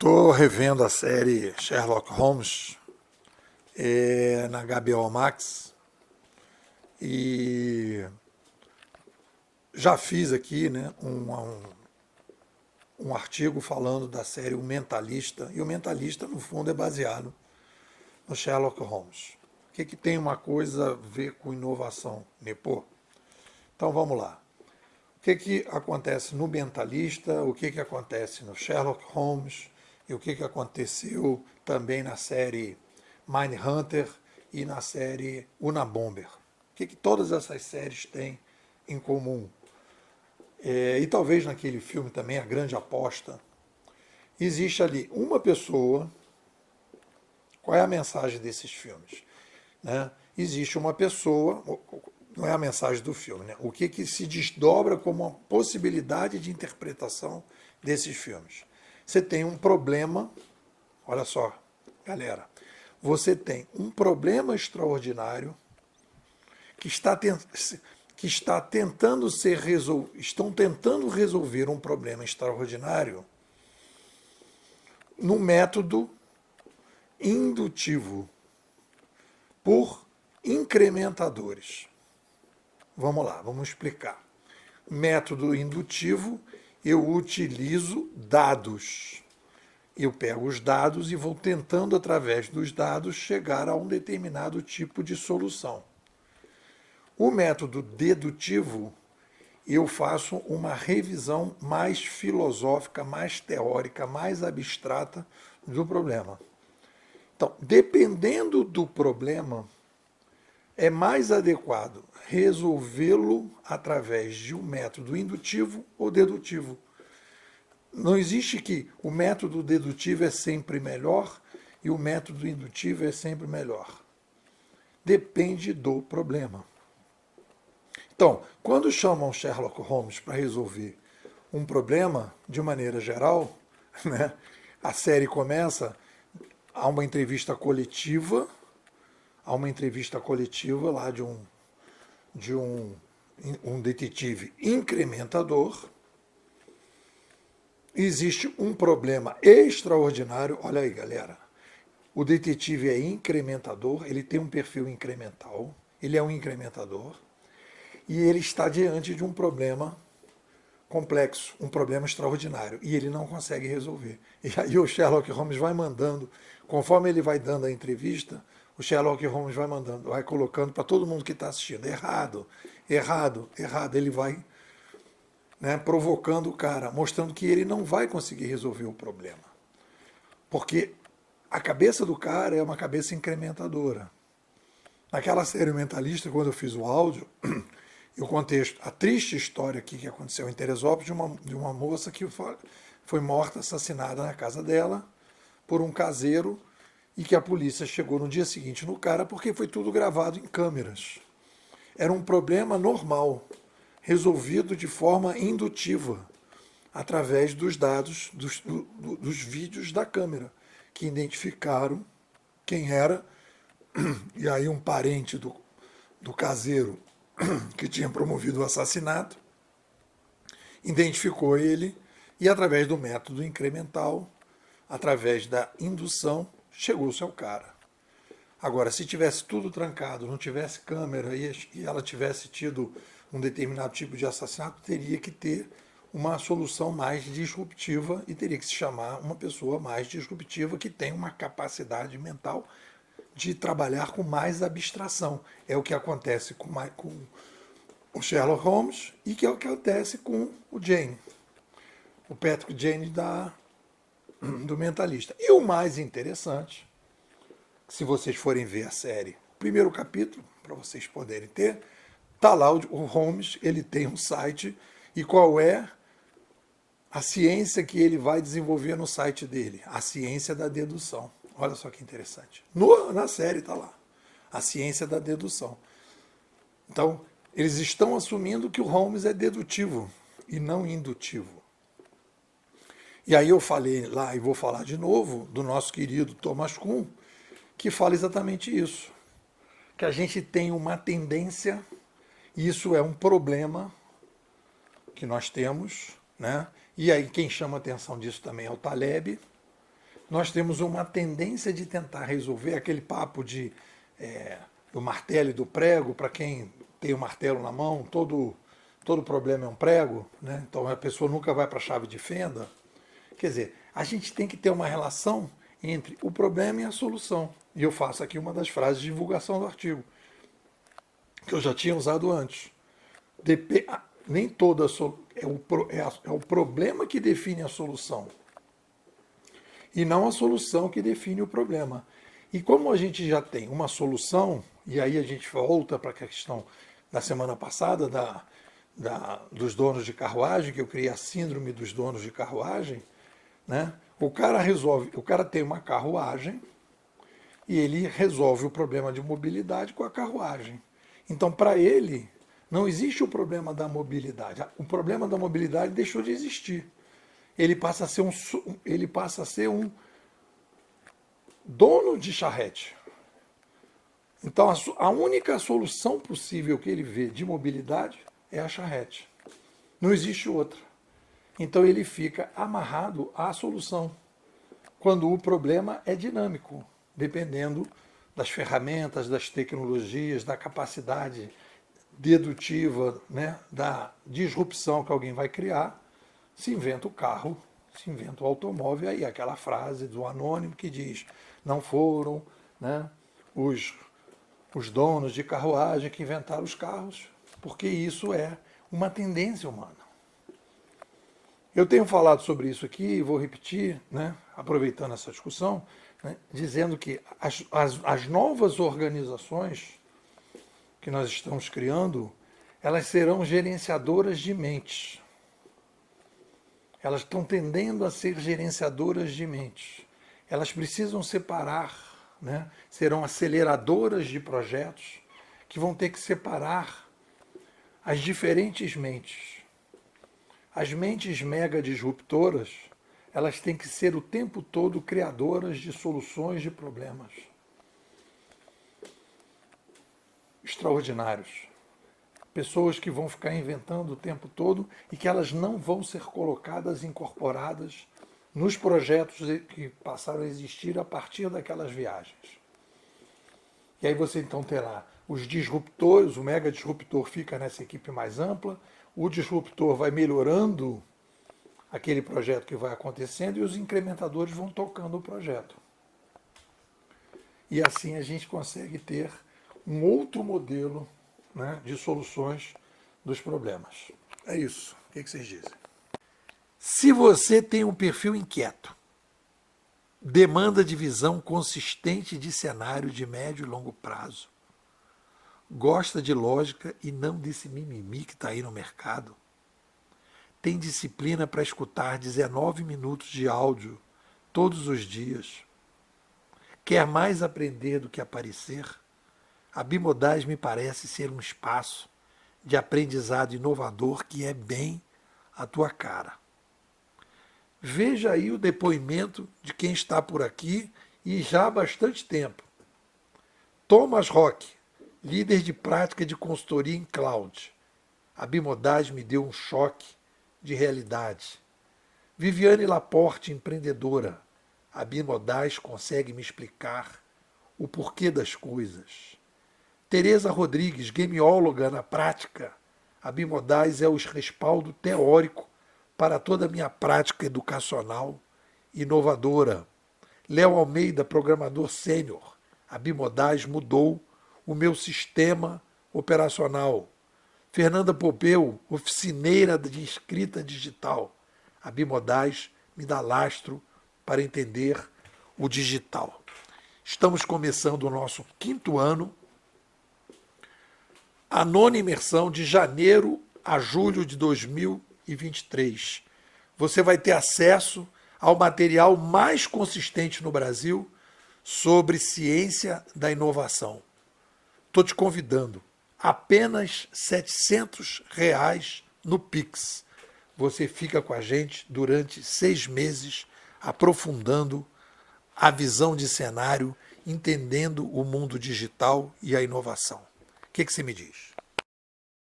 Estou revendo a série Sherlock Holmes na HBO Max e já fiz aqui, né, um artigo falando da série O Mentalista, e o Mentalista, no fundo, é baseado no Sherlock Holmes. O que tem uma coisa a ver com inovação, Nepô? Então vamos lá. O que acontece no Mentalista, o que acontece no Sherlock Holmes e o que aconteceu também na série Mindhunter e na série Unabomber. O que todas essas séries têm em comum? E talvez naquele filme também, A Grande Aposta, existe ali uma pessoa. Qual é a mensagem desses filmes? Né? Existe uma pessoa, não é a mensagem do filme, né? O que se desdobra como uma possibilidade de interpretação desses filmes? Você tem um problema, olha só, galera, você tem um problema extraordinário que está tentando ser resolvido, estão tentando resolver um problema extraordinário no método indutivo por incrementadores. Vamos lá, vamos explicar. Método indutivo, eu utilizo dados. Eu pego os dados e vou tentando, através dos dados, chegar a um determinado tipo de solução. O método dedutivo, eu faço uma revisão mais filosófica, mais teórica, mais abstrata do problema. Então, dependendo do problema, é mais adequado resolvê-lo através de um método indutivo ou dedutivo. Não existe que o método dedutivo é sempre melhor e o método indutivo é sempre melhor. Depende do problema. Então, quando chamam Sherlock Holmes para resolver um problema, de maneira geral, né, a série começa a uma entrevista coletiva, lá de um detetive incrementador. Existe um problema extraordinário. Olha aí, galera. O detetive é incrementador, ele tem um perfil incremental, ele é um incrementador, e ele está diante de um problema complexo, um problema extraordinário, e ele não consegue resolver. E aí o Sherlock Holmes vai mandando, conforme ele vai dando a entrevista, o Sherlock Holmes vai mandando, vai colocando para todo mundo que está assistindo, errado, errado, errado. Ele vai, né, provocando o cara, mostrando que ele não vai conseguir resolver o problema. Porque a cabeça do cara é uma cabeça incrementadora. Naquela série Mentalista, quando eu fiz o áudio, eu contei a triste história aqui que aconteceu em Teresópolis de uma moça que foi morta, assassinada na casa dela por um caseiro, e que a polícia chegou no dia seguinte no cara porque foi tudo gravado em câmeras. Era um problema normal, resolvido de forma indutiva, através dos dados, dos vídeos da câmera, que identificaram quem era, e aí um parente do caseiro que tinha promovido o assassinato identificou ele, e através do método incremental, através da indução, chegou-se ao cara. Agora, se tivesse tudo trancado, não tivesse câmera e ela tivesse tido um determinado tipo de assassinato, teria que ter uma solução mais disruptiva e teria que se chamar uma pessoa mais disruptiva que tem uma capacidade mental de trabalhar com mais abstração. É o que acontece com o Sherlock Holmes e que é o que acontece com o Jane, o Patrick Jane do Mentalista. E o mais interessante, se vocês forem ver a série, primeiro capítulo, para vocês poderem ter, está lá o Holmes, ele tem um site, e qual é a ciência que ele vai desenvolver no site dele? A ciência da dedução. Olha só que interessante. Na série está lá, a ciência da dedução. Então, eles estão assumindo que o Holmes é dedutivo e não indutivo. E aí eu falei lá, e vou falar de novo, do nosso querido Thomas Kuhn, que fala exatamente isso. Que a gente tem uma tendência, e isso é um problema que nós temos, né? E aí quem chama atenção disso também é o Taleb, nós temos uma tendência de tentar resolver aquele papo do martelo e do prego. Para quem tem o martelo na mão, todo problema é um prego, né? Então a pessoa nunca vai para a chave de fenda. Quer dizer, a gente tem que ter uma relação entre o problema e a solução. E eu faço aqui uma das frases de divulgação do artigo, que eu já tinha usado antes. Nem toda é o problema que define a solução, e não a solução que define o problema. E como a gente já tem uma solução, e aí a gente volta para a questão da semana passada dos donos de carruagem, que eu criei a síndrome dos donos de carruagem, né? O cara tem uma carruagem e ele resolve o problema de mobilidade com a carruagem. Então, para ele, não existe o problema da mobilidade. O problema da mobilidade deixou de existir. Ele passa a ser um dono de charrete. Então, a única solução possível que ele vê de mobilidade é a charrete. Não existe outra. Então, ele fica amarrado à solução, quando o problema é dinâmico, dependendo das ferramentas, das tecnologias, da capacidade dedutiva, né, da disrupção que alguém vai criar. Se inventa o carro, se inventa o automóvel, aí aquela frase do anônimo que diz: não foram, né, os donos de carruagem que inventaram os carros, porque isso é uma tendência humana. Eu tenho falado sobre isso aqui e vou repetir, né, aproveitando essa discussão, né, dizendo que as novas organizações que nós estamos criando, elas serão gerenciadoras de mentes. Elas estão tendendo a ser gerenciadoras de mentes. Elas precisam separar, né, serão aceleradoras de projetos que vão ter que separar as diferentes mentes. As mentes mega disruptoras, elas têm que ser o tempo todo criadoras de soluções de problemas extraordinários. Pessoas que vão ficar inventando o tempo todo e que elas não vão ser colocadas, incorporadas nos projetos que passaram a existir a partir daquelas viagens. E aí você então terá os disruptores, o mega disruptor fica nessa equipe mais ampla, o disruptor vai melhorando aquele projeto que vai acontecendo e os incrementadores vão tocando o projeto. E assim a gente consegue ter um outro modelo, né, de soluções dos problemas. É isso. O que vocês dizem? Se você tem um perfil inquieto, demanda de visão consistente de cenário de médio e longo prazo, gosta de lógica e não desse mimimi que está aí no mercado, tem disciplina para escutar 19 minutos de áudio todos os dias, quer mais aprender do que aparecer, a Bimodais me parece ser um espaço de aprendizado inovador que é bem a tua cara. Veja aí o depoimento de quem está por aqui e já há bastante tempo. Thomas Rock, líder de prática de consultoria em cloud. A Bimodais me deu um choque de realidade. Viviane Laporte, empreendedora. A Bimodais consegue me explicar o porquê das coisas. Tereza Rodrigues, gameóloga na prática. A Bimodais é o respaldo teórico para toda a minha prática educacional inovadora. Léo Almeida, programador sênior. A Bimodais mudou o meu sistema operacional. Fernanda Popeu, oficineira de escrita digital. A Bimodais me dá lastro para entender o digital. Estamos começando o nosso 5º ano, a 9ª imersão de janeiro a julho de 2023. Você vai ter acesso ao material mais consistente no Brasil sobre ciência da inovação. Estou te convidando. Apenas R$ 700 no Pix. Você fica com a gente durante 6 meses, aprofundando a visão de cenário, entendendo o mundo digital e a inovação. O que você me diz?